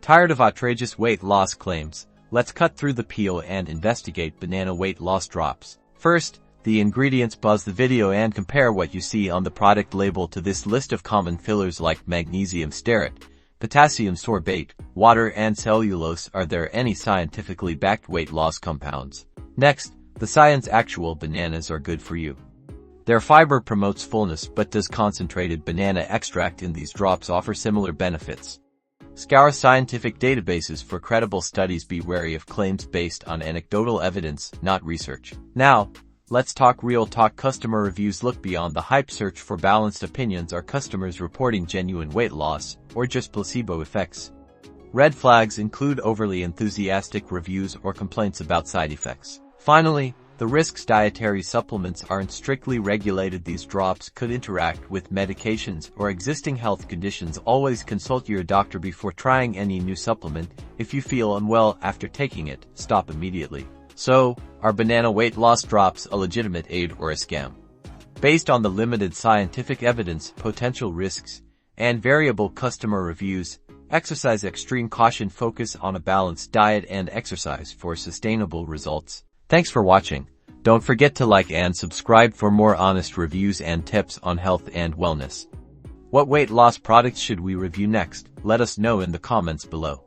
Tired of outrageous weight loss claims? Let's cut through the peel and investigate banana weight loss drops. First, the ingredients. Pause the video and compare what you see on the product label to this list of common fillers like magnesium stearate, potassium sorbate, water and cellulose. Are there any scientifically backed weight loss compounds? Next, the science. Actual bananas are good for you. Their fiber promotes fullness, but does concentrated banana extract in these drops offer similar benefits? Scour scientific databases for credible studies. Be wary of claims based on anecdotal evidence, not research. Now, let's talk real talk. Customer reviews. Look beyond the hype. Search for balanced opinions. Are customers reporting genuine weight loss, or just placebo effects? Red flags include overly enthusiastic reviews or complaints about side effects. Finally, the risks. Dietary supplements aren't strictly regulated. These drops could interact with medications or existing health conditions. Always consult your doctor before trying any new supplement. If you feel unwell after taking it, stop immediately. So, are banana weight loss drops a legitimate aid or a scam? Based on the limited scientific evidence, potential risks, and variable customer reviews, exercise extreme caution. Focus on a balanced diet and exercise for sustainable results. Thanks for watching. Don't forget to like and subscribe for more honest reviews and tips on health and wellness. What weight loss products should we review next? Let us know in the comments below.